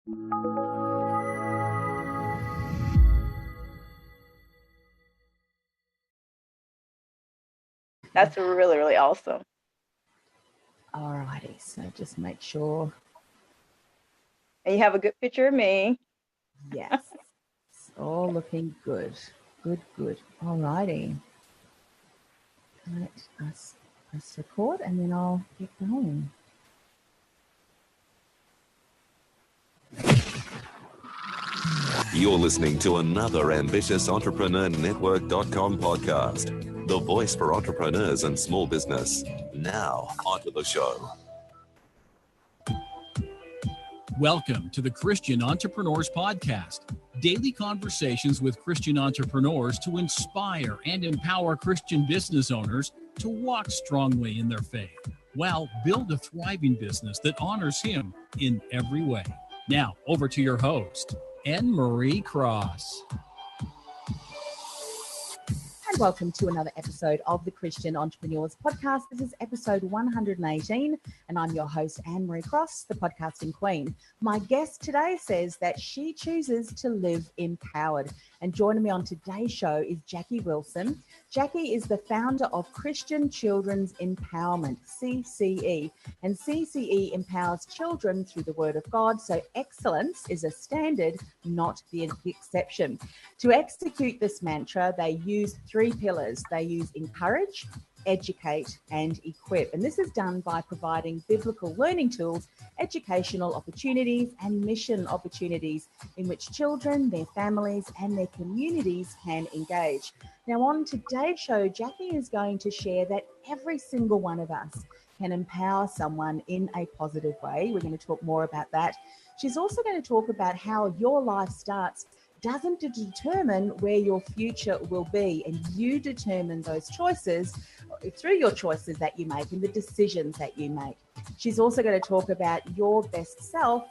That's really, really awesome. All righty, so just make sure. And you have a good picture of me. Yes, it's all looking good. Good. All righty. Let us press record and then I'll get going. You're listening to another Ambitious Entrepreneur Network.com podcast, the voice for entrepreneurs and small business. Now, onto the show. Welcome to the Christian Entrepreneurs Podcast, daily conversations with Christian entrepreneurs to inspire and empower Christian business owners to walk strongly in their faith, while build a thriving business that honors Him in every way. Now, over to your host, Anne-Marie Cross. And welcome to another episode of the Christian Entrepreneurs Podcast. This is episode 118, and I'm your host, Anne-Marie Cross, the podcasting queen. My guest today says that she chooses to live empowered. And joining me on today's show is Jacqui Wilson. Jacqui is the founder of Christian Children's Empowerment, CCE. And CCE empowers children through the Word of God, so excellence is a standard, not the exception. To execute this mantra, they use three pillars. They use encourage, educate, and equip. And this is done by providing biblical learning tools, educational opportunities, and mission opportunities in which children, their families, and their communities can engage. Now, on today's show, Jacqui is going to share that every single one of us can empower someone in a positive way. We're going to talk more about that. She's also going to talk about how your life starts doesn't determine where your future will be, and you determine those choices through your choices that you make and the decisions that you make. She's also going to talk about your best self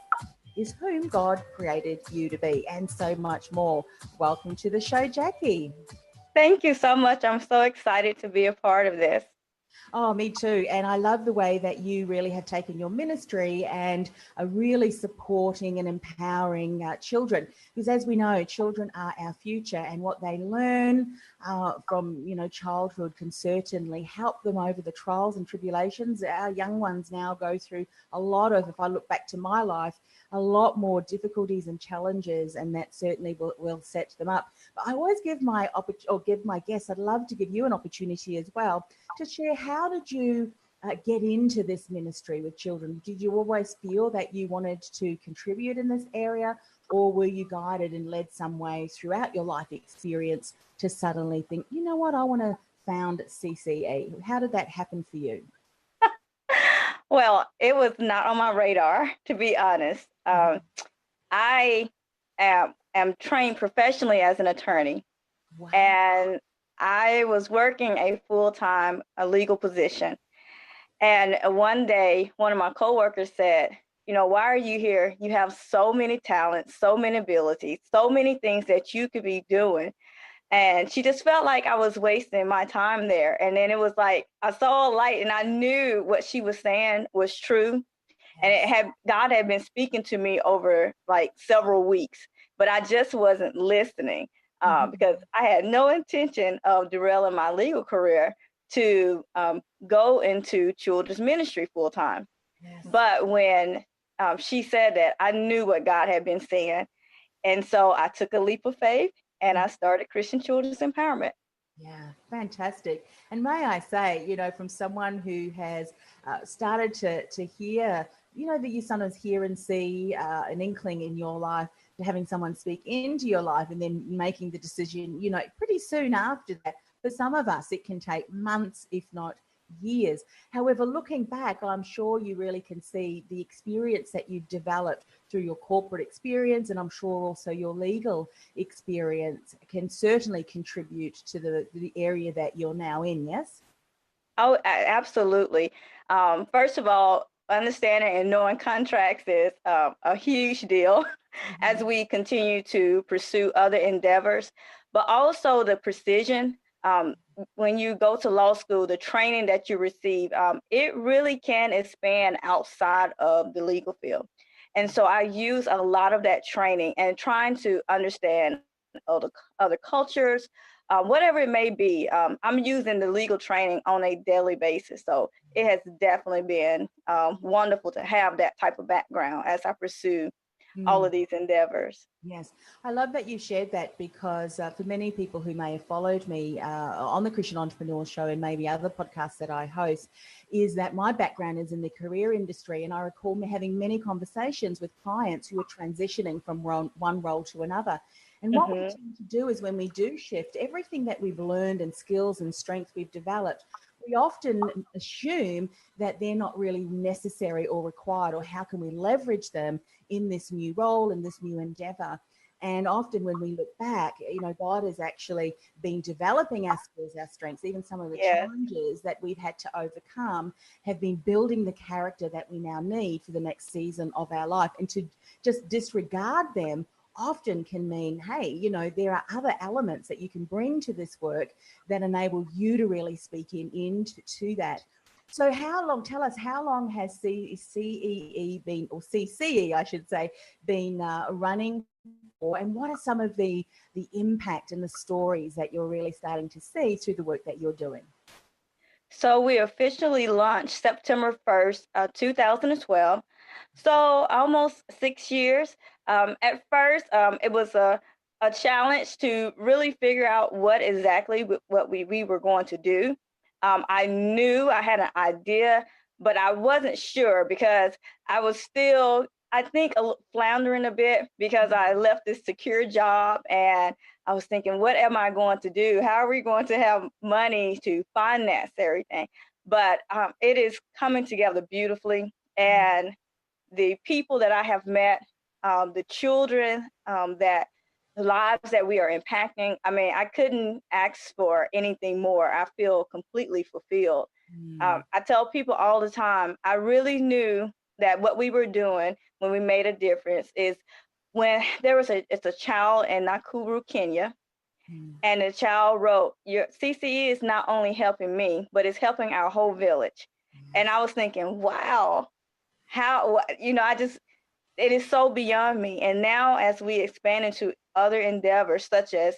is whom God created you to be, and so much more. Welcome to the show, Jacqui. Thank you so much. I'm so excited to be a part of this. Oh, me too. And I love the way that you really have taken your ministry and are really supporting and empowering children. Because as we know, children are our future, and what they learn from, childhood can certainly help them over the trials and tribulations. Our young ones now go through a lot of, if I look back to my life, a lot more difficulties and challenges, and that certainly will set them up. But I always give my guests, I'd love to give you an opportunity as well to share, how did you get into this ministry with children? Did you always feel that you wanted to contribute in this area, or were you guided and led some way throughout your life experience to suddenly think, you know what, I want to found CCE? How did that happen for you? Well, it was not on my radar, to be honest. I am trained professionally as an attorney. Wow. And I was working a full-time legal position. And one day, one of my coworkers said, why are you here? You have so many talents, so many abilities, so many things that you could be doing. And she just felt like I was wasting my time there. And then it was like, I saw a light and I knew what she was saying was true. And God had been speaking to me over like several weeks, but I just wasn't listening. Because I had no intention of derailing my legal career to go into children's ministry full time. Yes. But when she said that, I knew what God had been saying. And so I took a leap of faith and I started Christian Children's Empowerment. Yeah, fantastic. And may I say, from someone who has started to hear, that you sometimes hear and see an inkling in your life, to having someone speak into your life and then making the decision, pretty soon after that. For some of us, it can take months, if not years. However, looking back, I'm sure you really can see the experience that you've developed through your corporate experience, and I'm sure also your legal experience can certainly contribute to the area that you're now in, yes? Oh, absolutely. First of all, understanding and knowing contracts is a huge deal as we continue to pursue other endeavors, but also the precision. When you go to law school, the training that you receive, it really can expand outside of the legal field. And so I use a lot of that training and trying to understand other cultures, whatever it may be. I'm using the legal training on a daily basis. So it has definitely been wonderful to have that type of background as I pursue all of these endeavors. Yes, I love that you shared that, because for many people who may have followed me on the Christian Entrepreneur Show and maybe other podcasts that I host, is that my background is in the career industry, and I recall me having many conversations with clients who are transitioning from one role to another. And what we tend to do is, when we do shift, everything that we've learned and skills and strengths we've developed, we often assume that they're not really necessary or required, or how can we leverage them in this new role, in this new endeavor. And often when we look back, God has actually been developing our skills, our strengths, even some of the challenges that we've had to overcome have been building the character that we now need for the next season of our life. And to just disregard them often can mean, hey, there are other elements that you can bring to this work that enable you to really speak into that. So tell us, how long has CEE been, or CCE, I should say, been running for, and what are some of the impact and the stories that you're really starting to see through the work that you're doing? So we officially launched September 1st, 2012. So almost 6 years. At first, it was a challenge to really figure out what exactly what we were going to do. I knew I had an idea, but I wasn't sure, because I was still, I think, floundering a bit, because I left this secure job and I was thinking, what am I going to do? How are we going to have money to finance everything? But it is coming together beautifully. And the people that I have met, the children, the lives that we are impacting, I mean, I couldn't ask for anything more. I feel completely fulfilled. I tell people all the time, I really knew that what we were doing when we made a difference is when there was it's a child in Nakuru, Kenya, and the child wrote, "Your CCE is not only helping me, but it's helping our whole village." And I was thinking, wow, how, it is so beyond me. And now as we expand into other endeavors, such as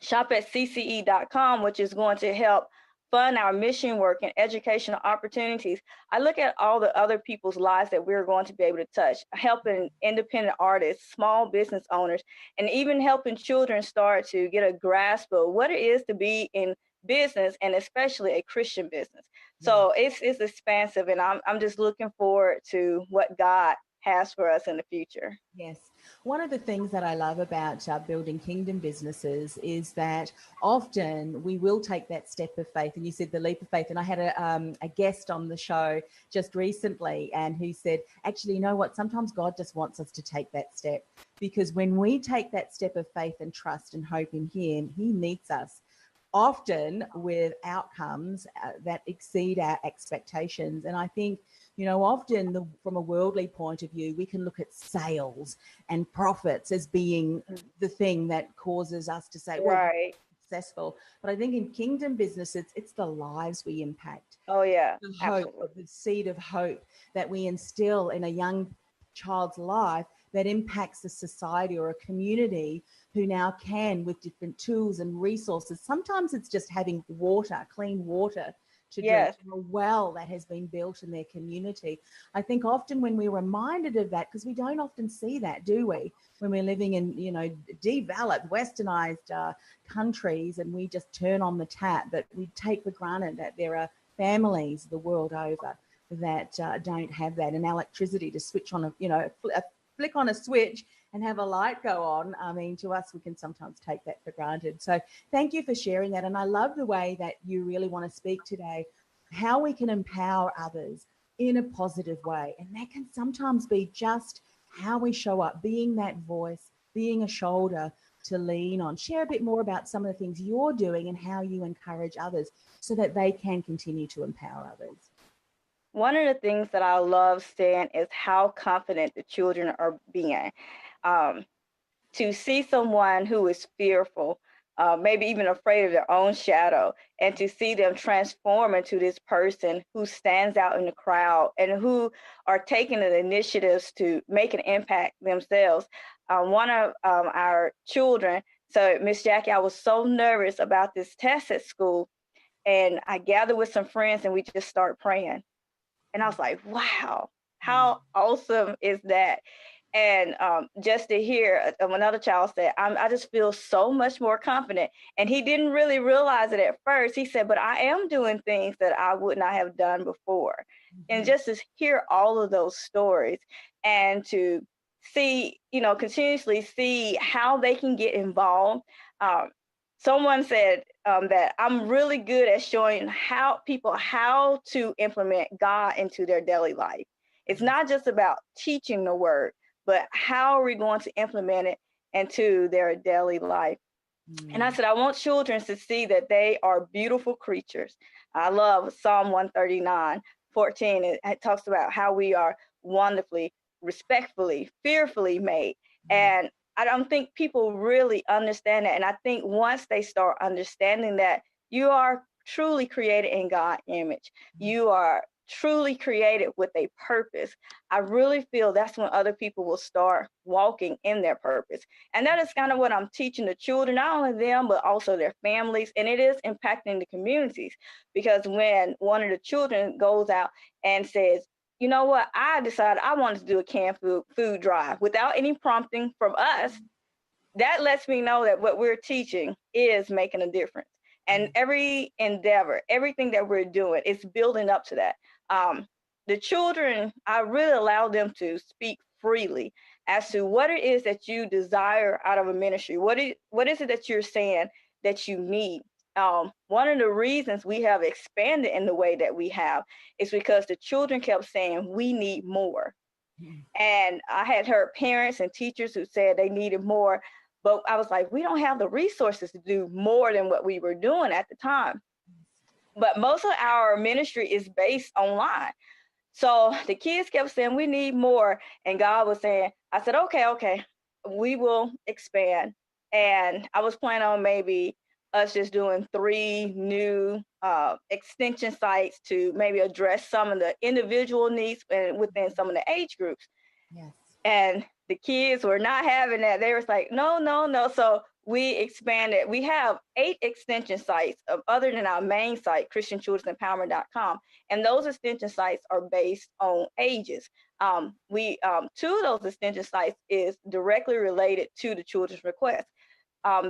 shop at TCE118, which is going to help fund our mission work and educational opportunities, I look at all the other people's lives that we're going to be able to touch, helping independent artists, small business owners, and even helping children start to get a grasp of what it is to be in business, and especially a Christian business. So it's expansive, and I'm just looking forward to what God has for us in the future. Yes. One of the things that I love about building kingdom businesses is that often we will take that step of faith. And you said the leap of faith. And I had a guest on the show just recently, and who said, actually, you know what? Sometimes God just wants us to take that step, because when we take that step of faith and trust and hope in Him, He meets us often with outcomes that exceed our expectations. And I think, often from a worldly point of view, we can look at sales and profits as being the thing that causes us to say, well, right, successful. But I think in kingdom businesses, it's the lives we impact. Oh yeah, the hope, the seed of hope that we instill in a young child's life that impacts a society or a community, who now can, with different tools and resources, sometimes it's just having water, clean water to drink, a well that has been built in their community. I think often when we're reminded of that, because we don't often see that, do we? When we're living in, developed, westernized countries, and we just turn on the tap, that we take for granted that there are families the world over that don't have that, and electricity to switch on a flick on a switch and have a light go on. I mean, to us, we can sometimes take that for granted. So thank you for sharing that. And I love the way that you really want to speak today, how we can empower others in a positive way. And that can sometimes be just how we show up, being that voice, being a shoulder to lean on. Share a bit more about some of the things you're doing and how you encourage others so that they can continue to empower others. One of the things that I love seeing is how confident the children are being. To see someone who is fearful, maybe even afraid of their own shadow, and to see them transform into this person who stands out in the crowd and who are taking the initiatives to make an impact themselves. One of our children, so Miss Jacqui, I was so nervous about this test at school, and I gathered with some friends and we just started praying. And I was like, wow, how awesome is that? And just to hear another child say, I just feel so much more confident. And he didn't really realize it at first. He said, but I am doing things that I would not have done before. And just to hear all of those stories and to see, continuously see how they can get involved. Someone said that I'm really good at showing people how to implement God into their daily life. It's not just about teaching the word, but how are we going to implement it into their daily life? And I said, I want children to see that they are beautiful creatures. I love Psalm 139:14. It talks about how we are wonderfully, respectfully, fearfully made. And I don't think people really understand that. And I think once they start understanding that you are truly created in God's image, you are truly created with a purpose, I really feel that's when other people will start walking in their purpose. And that is kind of what I'm teaching the children, not only them, but also their families. And it is impacting the communities, because when one of the children goes out and says, you know what, I decided I wanted to do a canned food drive without any prompting from us, that lets me know that what we're teaching is making a difference. And every endeavor, everything that we're doing is building up to that. The children, I really allow them to speak freely as to what it is that you desire out of a ministry. What is it that you're saying that you need? One of the reasons we have expanded in the way that we have is because the children kept saying, we need more. And I had heard parents and teachers who said they needed more, but I was like, we don't have the resources to do more than what we were doing at the time. But most of our ministry is based online. So the kids kept saying, we need more. And God was saying, I said, okay, we will expand. And I was planning on maybe us just doing 3 new extension sites to maybe address some of the individual needs within some of the age groups. Yes. And the kids were not having that. They were like, no. So we expanded. We have 8 extension sites other than our main site, ChristianChildrenEmpowerment.com. And those extension sites are based on ages. 2 of those extension sites is directly related to the children's request.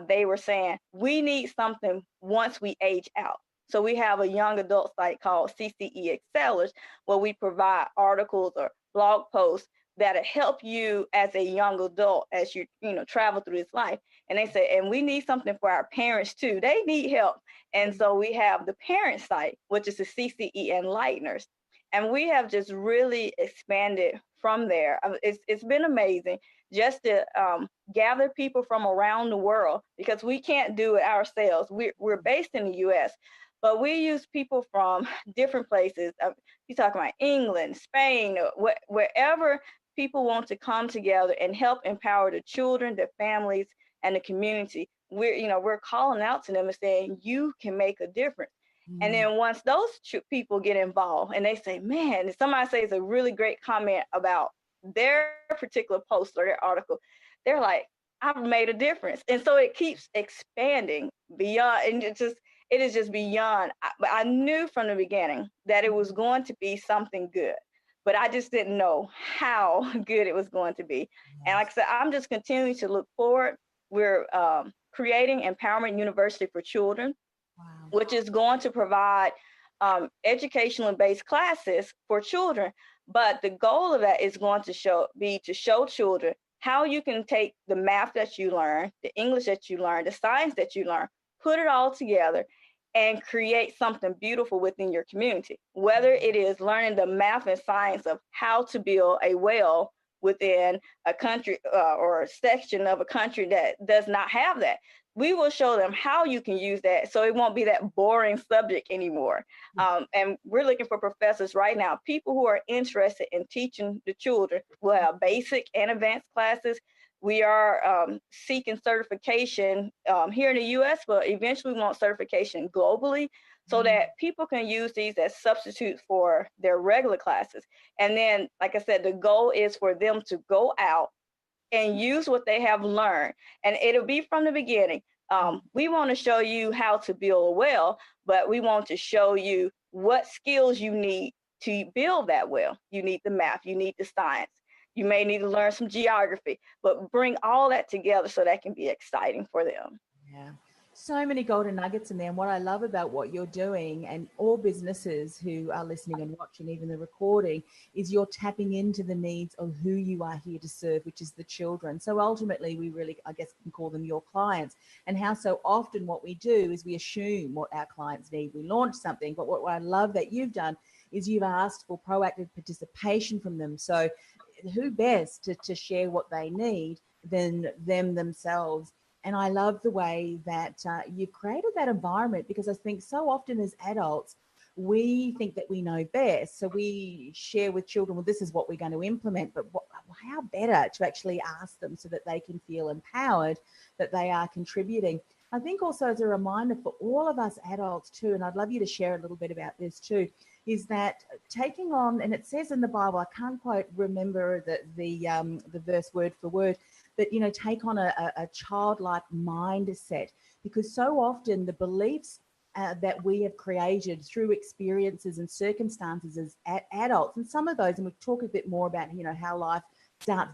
They were saying, we need something once we age out. So we have a young adult site called TCE Excellers, where we provide articles or blog posts that'll help you as a young adult as you travel through this life. And they said, and we need something for our parents too. They need help. And so we have the parent site, which is the CCE Enlighteners. And we have just really expanded from there. It's been amazing just to gather people from around the world, because we can't do it ourselves. We're based in the U.S., but we use people from different places. You talk about England, Spain, wherever people want to come together and help empower the children, their families, and the community. We're calling out to them and saying, you can make a difference. And then once those people get involved and they say, man, if somebody says a really great comment about their particular post or their article, they're like, I've made a difference. And so it keeps expanding beyond, and it is just beyond. But I knew from the beginning that it was going to be something good, but I just didn't know how good it was going to be. And like I said, I'm just continuing to look forward. We're creating Empowerment University for Children, which is going to provide educational based classes for children. But the goal of that is going to show children how you can take the math that you learn, the English that you learn, the science that you learn, put it all together and create something beautiful within your community. Whether it is learning the math and science of how to build a well within a country or a section of a country that does not have that. We will show them how you can use that so it won't be that boring subject anymore. And we're looking for professors right now, people who are interested in teaching the children. We'll have basic and advanced classes. we are seeking certification here in the U.S., but eventually we want certification globally so that people can use these as substitutes for their regular classes. And then, like I said, the goal is for them to go out and use what they have learned. And it'll be from the beginning. We want to show you how to build a well, but we want to show you what skills you need to build that well. You need the math, you need the science. You may need to learn some geography, but bring all that together so that can be exciting for them. Yeah. So many golden nuggets in there. And what I love about what you're doing, and all businesses who are listening and watching, even the recording, is you're tapping into the needs of who you are here to serve, which is the children. So ultimately, we really, I guess, can call them your clients. And how so often what we do is we assume what our clients need. We launch something, but what I love that you've done is you've asked for proactive participation from them. So who best to share what they need than them themselves? And I love the way that you've created that environment, because I think so often as adults, we think that we know best. So we share with children, well, this is what we're going to implement, but how better to actually ask them so that they can feel empowered, that they are contributing. I think also as a reminder for all of us adults too, and I'd love you to share a little bit about this too, is that taking on, and it says in the Bible, I can't quite remember the verse word for word, but, take on a childlike mindset, because so often the beliefs that we have created through experiences and circumstances as adults, and some of those, and we'll talk a bit more about, how life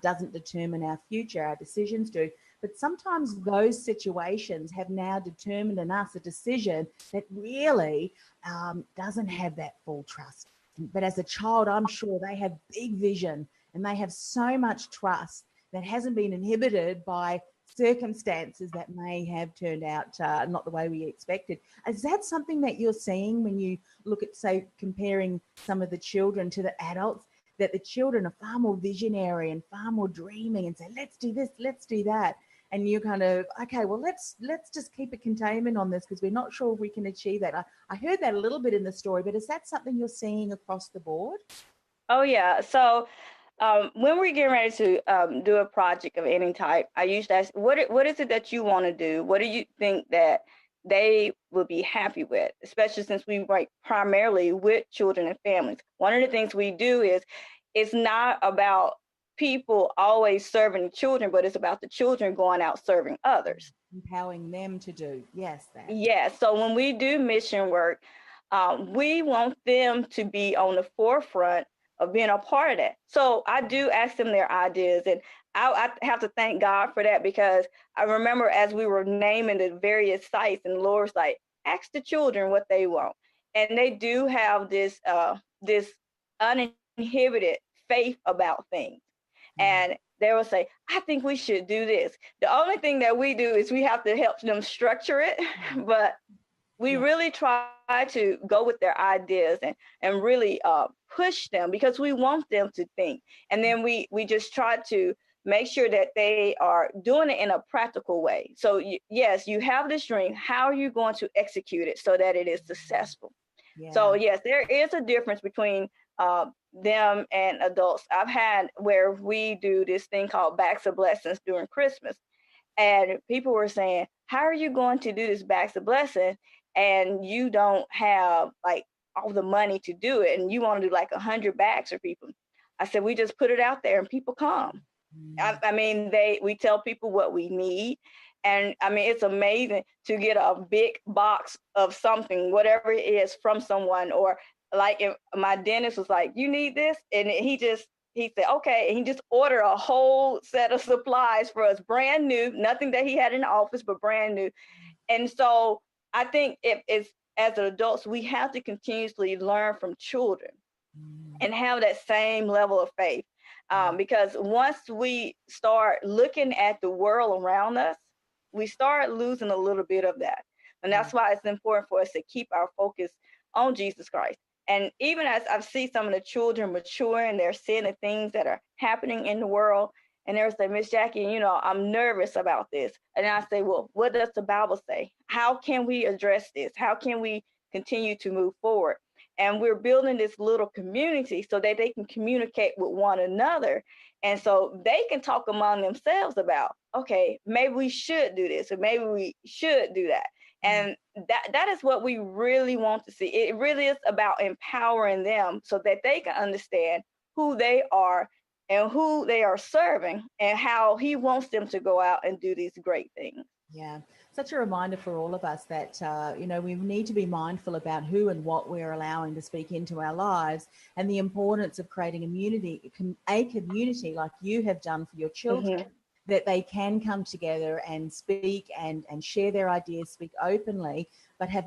doesn't determine our future, our decisions do, but sometimes those situations have now determined in us a decision that really doesn't have that full trust. But as a child, I'm sure they have big vision and they have so much trust that hasn't been inhibited by circumstances that may have turned out not the way we expected. Is that something that you're seeing when you look at, say, comparing some of the children to the adults, that the children are far more visionary and far more dreaming and say, let's do this, let's do that? And you're kind of, okay, well, let's just keep a containment on this because we're not sure if we can achieve that. I heard that a little bit in the story, but is that something you're seeing across the board? Oh, yeah. So when we're getting ready to do a project of any type, I usually ask, what is it that you want to do? What do you think that they will be happy with, especially since we work primarily with children and families? One of the things we do is it's not about people always serving the children, but it's about the children going out serving others. Empowering them to do, yes. Yes. So when we do mission work, we want them to be on the forefront of being a part of that. So I do ask them their ideas, and I have to thank God for that, because I remember as we were naming the various sites, and the Lord was like, ask the children what they want. And they do have this uninhibited faith about things. And they will say, I think we should do this. The only thing that we do is we have to help them structure it, but we really try to go with their ideas and really push them, because we want them to think. And then we just try to make sure that they are doing it in a practical way. So yes, you have this dream. How are you going to execute it so that it is successful? Yeah. So yes, there is a difference between them and adults. I've had where we do this thing called Bags of Blessings during Christmas. And people were saying, how are you going to do this Bags of Blessings and you don't have like all the money to do it, and you want to do like 100 bags for people? I said, we just put it out there and people come. I mean, we tell people what we need. And I mean, it's amazing to get a big box of something, whatever it is, from someone. Or like my dentist was like, you need this? And he said, okay. And he just ordered a whole set of supplies for us, brand new, nothing that he had in the office, but brand new. And so I think it's, as adults, we have to continuously learn from children and have that same level of faith. Because once we start looking at the world around us, we start losing a little bit of that. And that's why it's important for us to keep our focus on Jesus Christ. And even as I see some of the children mature and they're seeing the things that are happening in the world, and they're saying, Miss Jacqui, I'm nervous about this. And I say, well, what does the Bible say? How can we address this? How can we continue to move forward? And we're building this little community so that they can communicate with one another. And so they can talk among themselves about, okay, maybe we should do this, or maybe we should do that. And that is what we really want to see. It really is about empowering them so that they can understand who they are and who they are serving and how he wants them to go out and do these great things. Yeah, such a reminder for all of us that, we need to be mindful about who and what we're allowing to speak into our lives, and the importance of creating a community like you have done for your children, that they can come together and speak and share their ideas, speak openly, but have,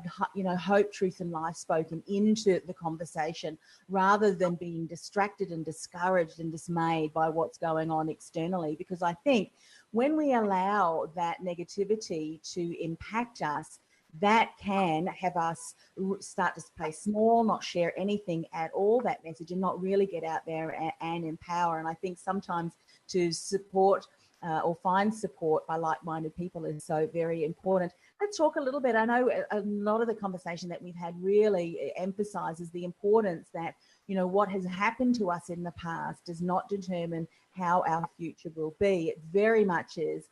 hope, truth and life spoken into the conversation, rather than being distracted and discouraged and dismayed by what's going on externally. Because I think when we allow that negativity to impact us, that can have us start to play small, not share anything at all, that message, and not really get out there and empower. And I think sometimes to support or find support by like-minded people is so very important. Let's talk a little bit. I know a lot of the conversation that we've had really emphasizes the importance that, what has happened to us in the past does not determine how our future will be. It very much is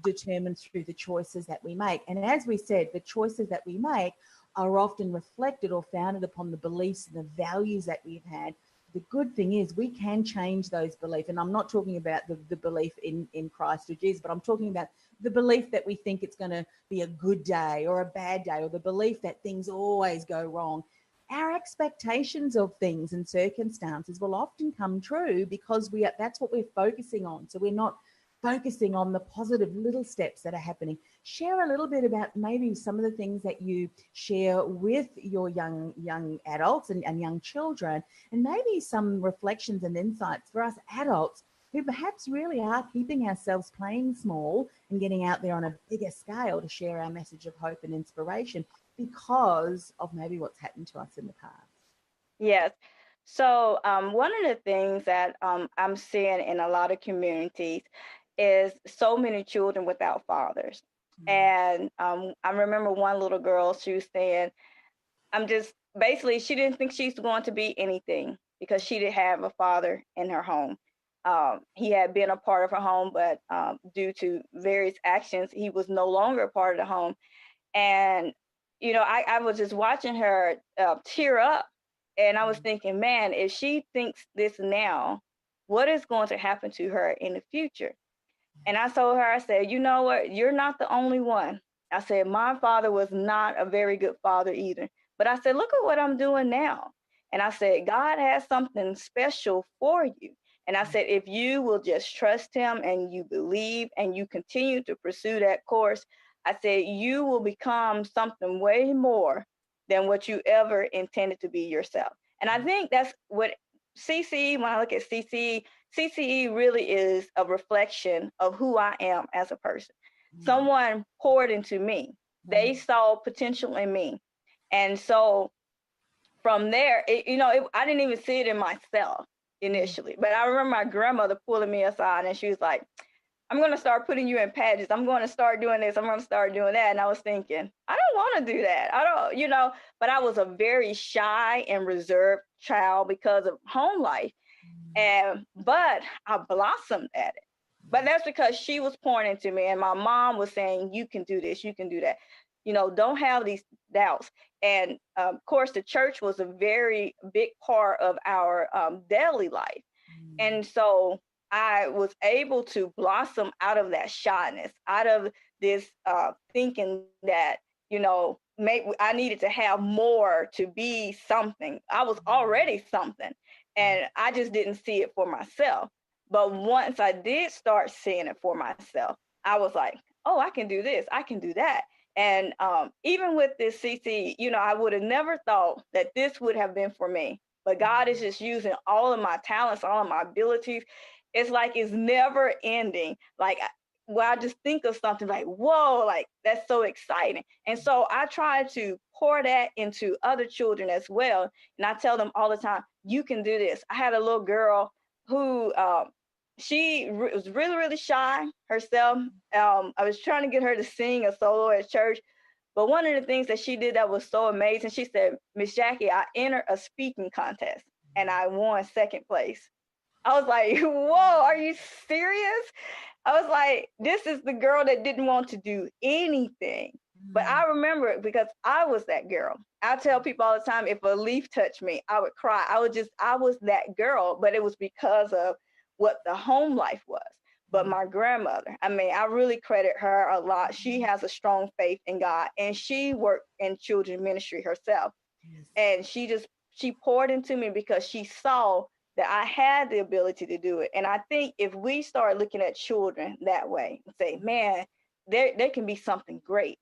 determined through the choices that we make. And as we said, the choices that we make are often reflected or founded upon the beliefs and the values that we've had. The good thing is we can change those beliefs. And I'm not talking about the belief in Christ or Jesus, but I'm talking about the belief that we think it's going to be a good day or a bad day, or the belief that things always go wrong. Our expectations of things and circumstances will often come true because that's what we're focusing on. So we're not focusing on the positive little steps that are happening. Share a little bit about maybe some of the things that you share with your young adults and young children, and maybe some reflections and insights for us adults who perhaps really are keeping ourselves playing small and getting out there on a bigger scale to share our message of hope and inspiration because of maybe what's happened to us in the past. Yes. So one of the things that I'm seeing in a lot of communities is so many children without fathers. And I remember one little girl, she was saying, she didn't think she's going to be anything because she didn't have a father in her home. He had been a part of her home, but due to various actions, he was no longer a part of the home. And, I was just watching her tear up, and I was thinking, man, if she thinks this now, what is going to happen to her in the future? And I told her, I said, you know what? You're not the only one. I said, my father was not a very good father either. But I said, look at what I'm doing now. And I said, God has something special for you. And I said, if you will just trust him and you believe and you continue to pursue that course, I said, you will become something way more than what you ever intended to be yourself. And I think that's what CCE, when I look at CCE really is a reflection of who I am as a person. Someone poured into me. They saw potential in me. And so from there, I didn't even see it in myself initially. But I remember my grandmother pulling me aside, and she was like, I'm going to start putting you in pageants. I'm going to start doing this. I'm going to start doing that. And I was thinking, I don't want to do that. But I was a very shy and reserved child because of home life. But I blossomed at it. But that's because she was pouring into me, and my mom was saying, you can do this, you can do that. Don't have these doubts. And of course, the church was a very big part of our daily life. And so I was able to blossom out of that shyness, out of this thinking that, maybe I needed to have more to be something. I was already something, and I just didn't see it for myself. But once I did start seeing it for myself, I was like, oh, I can do this, I can do that. And even with this CC, I would have never thought that this would have been for me. But God is just using all of my talents, all of my abilities. It's like it's never ending. Like, I just think of something like, whoa, like that's so exciting. And so I try to pour that into other children as well. And I tell them all the time, you can do this. I had a little girl who she was really, really shy herself. I was trying to get her to sing a solo at church, But one of the things that she did that was so amazing, she said, Miss Jacqui, I entered a speaking contest and I won second place. I was like, whoa, are you serious? I was like, this is the girl that didn't want to do anything. But I remember it because I was that girl. I tell people all the time, if a leaf touched me, I would cry. I was that girl, but it was because of what the home life was. But my grandmother, I mean, I really credit her a lot. She has a strong faith in God, and she worked in children's ministry herself. And she poured into me because she saw that I had the ability to do it. And I think if we start looking at children that way and say, man, there can be something great.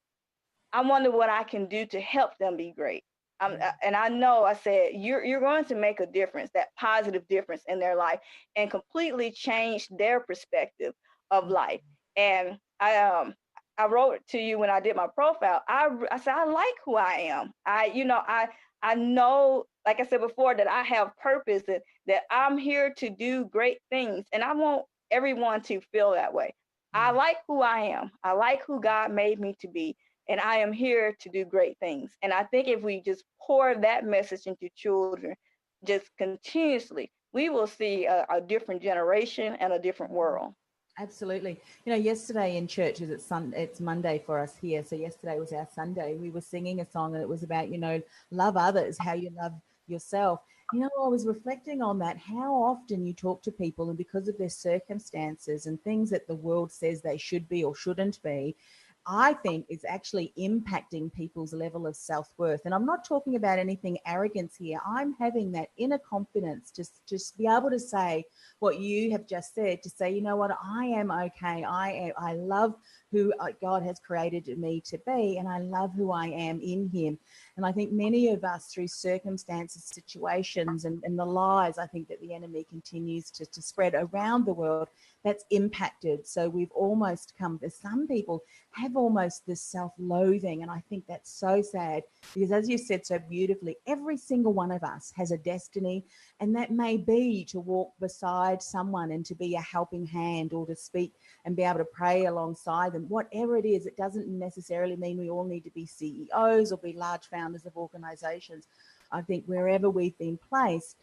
I wonder what I can do to help them be great. And I know I said, you're going to make a difference, that positive difference in their life, and completely change their perspective of life. And I wrote to you when I did my profile. I said, I like who I am. I know, like I said before, that I have purpose and that I'm here to do great things. And I want everyone to feel that way. I like who I am. I like who God made me to be. And I am here to do great things. And I think if we just pour that message into children, just continuously, we will see a different generation and a different world. Absolutely. Yesterday in church, it's Monday for us here. So yesterday was our Sunday. We were singing a song and it was about, love others, how you love yourself. I was reflecting on that, how often you talk to people and because of their circumstances and things that the world says they should be or shouldn't be, I think it's actually impacting people's level of self-worth. And I'm not talking about anything arrogance here. I'm having that inner confidence to just be able to say what you have just said, to say, you know what, I am okay. I love who God has created me to be, and I love who I am in him. And I think many of us, through circumstances, situations, and the lies, I think that the enemy continues to spread around the world, that's impacted. So we've almost come, some people have almost this self-loathing, and I think that's so sad because, as you said so beautifully, every single one of us has a destiny, and that may be to walk beside someone and to be a helping hand or to speak and be able to pray alongside them. Whatever it is, it doesn't necessarily mean we all need to be CEOs or be large founders of organizations. I think wherever we've been placed,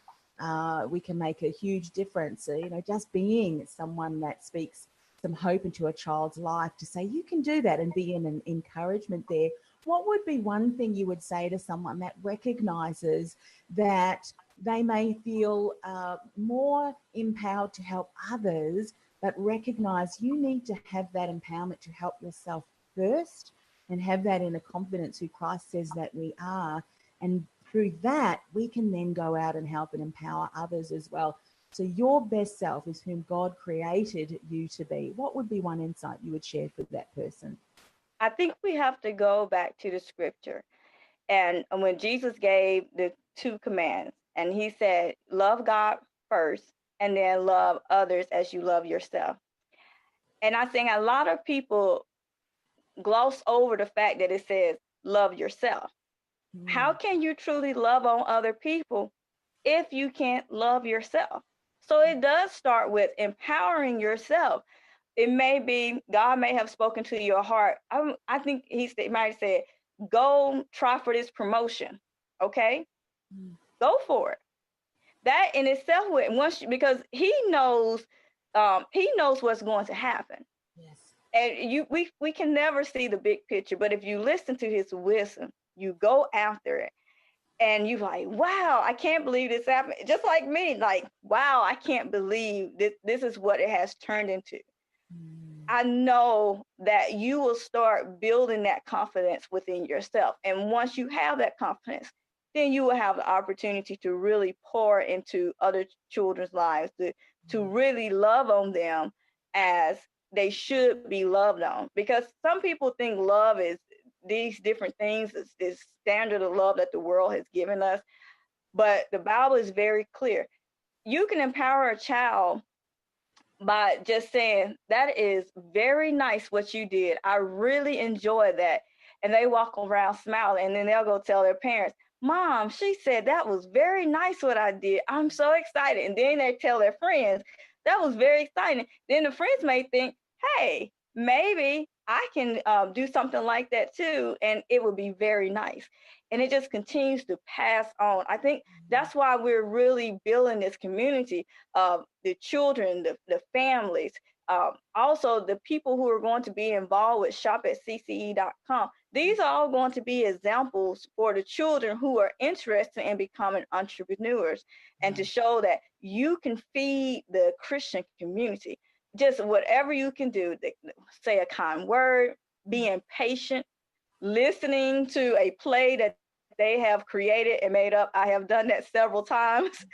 we can make a huge difference. Just being someone that speaks some hope into a child's life, to say you can do that and be an encouragement there. What would be one thing you would say to someone that recognizes that they may feel more empowered to help others, but recognize you need to have that empowerment to help yourself first and have that inner confidence who Christ says that we are. And through that, we can then go out and help and empower others as well. So your best self is whom God created you to be. What would be one insight you would share for that person? I think we have to go back to the scripture. And when Jesus gave the 2 commands, and he said, love God first, and then love others as you love yourself. And I think a lot of people gloss over the fact that it says, love yourself. How can you truly love on other people if you can't love yourself? So it does start with empowering yourself. It may be, God may have spoken to your heart. I think he might have said, go try for this promotion. Okay? Go for it. That in itself, because he knows what's going to happen. Yes. And we can never see the big picture, but if you listen to his wisdom, you go after it, and you're like, wow, I can't believe this happened. Just like me, like, wow, I can't believe this is what it has turned into. I know that you will start building that confidence within yourself. And once you have that confidence, then you will have the opportunity to really pour into other children's lives, to really love on them as they should be loved on. Because some people think love is these different things, this standard of love that the world has given us. But the Bible is very clear. You can empower a child by just saying, that is very nice what you did. I really enjoy that. And they walk around smiling, and then they'll go tell their parents, Mom, she said that was very nice what I did. I'm so excited. And then they tell their friends, that was very exciting. Then the friends may think, hey, maybe I can do something like that too, and it would be very nice. And it just continues to pass on. I think that's why we're really building this community of the children, the families, also the people who are going to be involved with shop at CCE.com. These are all going to be examples for the children who are interested in becoming entrepreneurs, and to show that you can feed the Christian community. Just whatever you can do, say a kind word, being patient, listening to a play that they have created and made up. I have done that several times.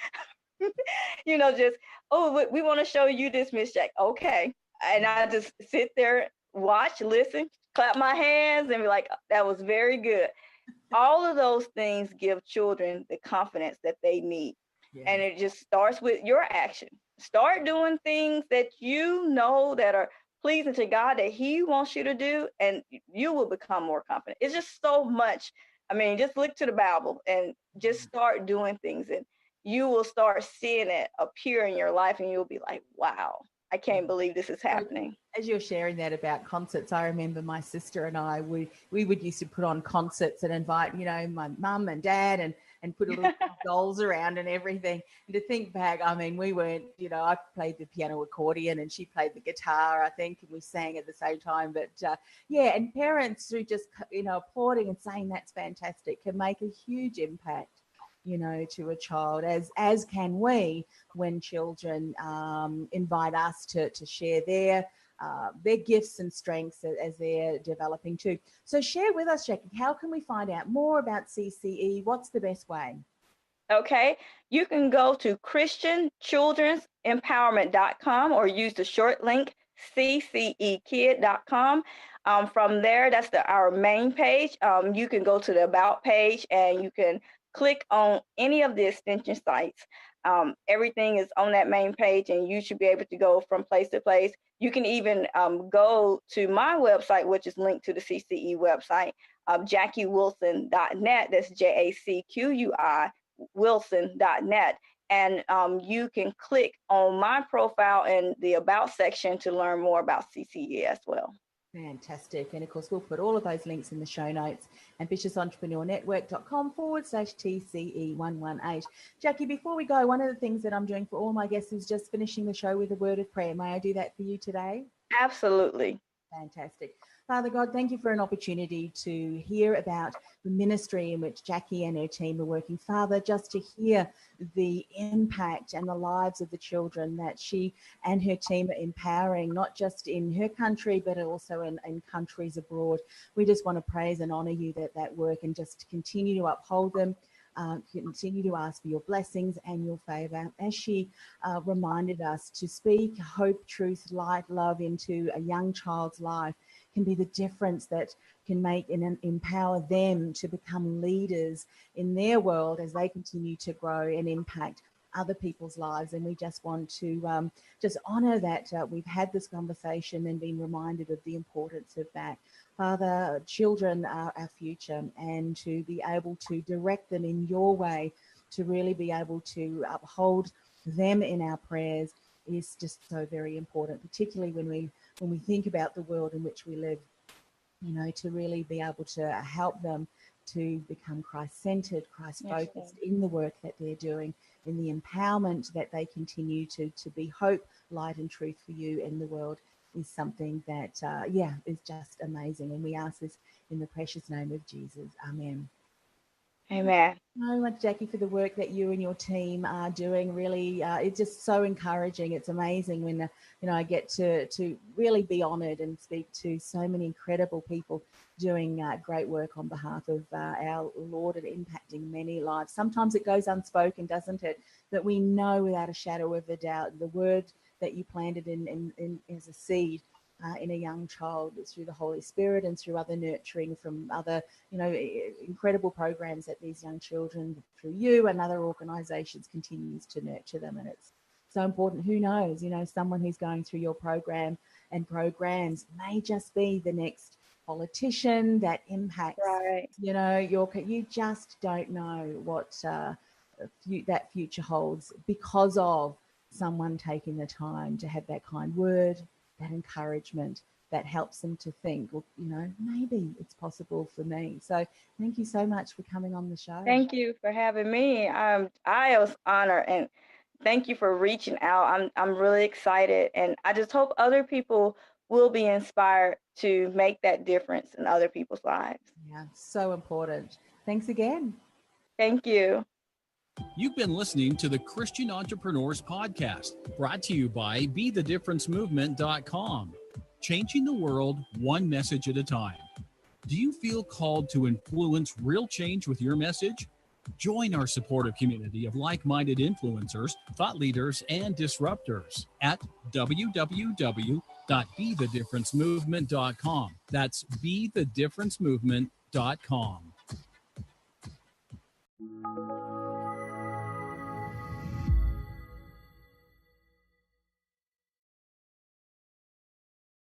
Just, oh, we want to show you this, Miss Jack. Okay. And I just sit there, watch, listen, clap my hands, and be like, that was very good. All of those things give children the confidence that they need. Yeah. And it just starts with your action. Start doing things that that are pleasing to God, that He wants you to do, and you will become more confident. It's just so much. I mean, just look to the Bible and just start doing things, and you will start seeing it appear in your life, and you'll be like, wow, I can't believe this is happening. As you're sharing that about concerts, I remember my sister and I, we would used to put on concerts and invite, my mum and dad and put a little dolls around and everything. And to think back, I mean, we weren't, I played the piano accordion and she played the guitar, I think, and we sang at the same time. But and parents who just, applauding and saying that's fantastic can make a huge impact, to a child, as can we when children invite us to share their gifts and strengths as they're developing too. So share with us, Jacqui, how can we find out more about CCE? What's the best way? Okay, you can go to ChristianChildren'sEmpowerment.com or use the short link ccekid.com. From there, that's our main page. You can go to the About page and you can click on any of the extension sites. Everything is on that main page, and you should be able to go from place to place. You can even go to my website, which is linked to the CCE website, JacquiWilson.net. That's JACQUI Wilson.net. And you can click on my profile in the About section to learn more about CCE as well. Fantastic. And of course, we'll put all of those links in the show notes, ambitiousentrepreneurnetwork.com/TCE118. Jacqui, before we go, one of the things that I'm doing for all my guests is just finishing the show with a word of prayer. May I do that for you today? Absolutely. Fantastic. Father God, thank you for an opportunity to hear about the ministry in which Jacqui and her team are working. Father, just to hear the impact and the lives of the children that she and her team are empowering, not just in her country, but also in countries abroad. We just want to praise and honour you that work, and just continue to uphold them. Continue to ask for your blessings and your favour. As she reminded us, to speak hope, truth, light, love into a young child's life can be the difference that can make and empower them to become leaders in their world as they continue to grow and impact other people's lives. And we just want to just honour that we've had this conversation and been reminded of the importance of that. Father, children are our future, and to be able to direct them in your way, to really be able to uphold them in our prayers, is just so very important, particularly when we think about the world in which we live, to really be able to help them to become Christ-centered, Christ-focused in the work that they're doing, in the empowerment that they continue to be hope, light and truth for you in the world, is something that, is just amazing. And we ask this in the precious name of Jesus. Amen. Amen. So much, Jacqui, for the work that you and your team are doing. Really, it's just so encouraging. It's amazing when I get to really be honoured and speak to so many incredible people doing great work on behalf of our Lord and impacting many lives. Sometimes it goes unspoken, doesn't it? That we know without a shadow of a doubt the word that you planted in as a seed in a young child through the Holy Spirit and through other nurturing from other, incredible programs that these young children through you and other organisations continues to nurture them. And it's so important. Who knows, someone who's going through your program and programs may just be the next politician that impacts, right. You just don't know what that future holds because of someone taking the time to have that kind word, that encouragement that helps them to think, well, maybe it's possible for me. So thank you so much for coming on the show. Thank you for having me. I was honored, and thank you for reaching out. I'm really excited, and I just hope other people will be inspired to make that difference in other people's lives. Yeah, so important. Thanks again. Thank you. You've been listening to the Christian Entrepreneurs Podcast, brought to you by BeTheDifferenceMovement.com. Changing the world one message at a time. Do you feel called to influence real change with your message? Join our supportive community of like-minded influencers, thought leaders, and disruptors at www.BeTheDifferenceMovement.com. That's BeTheDifferenceMovement.com.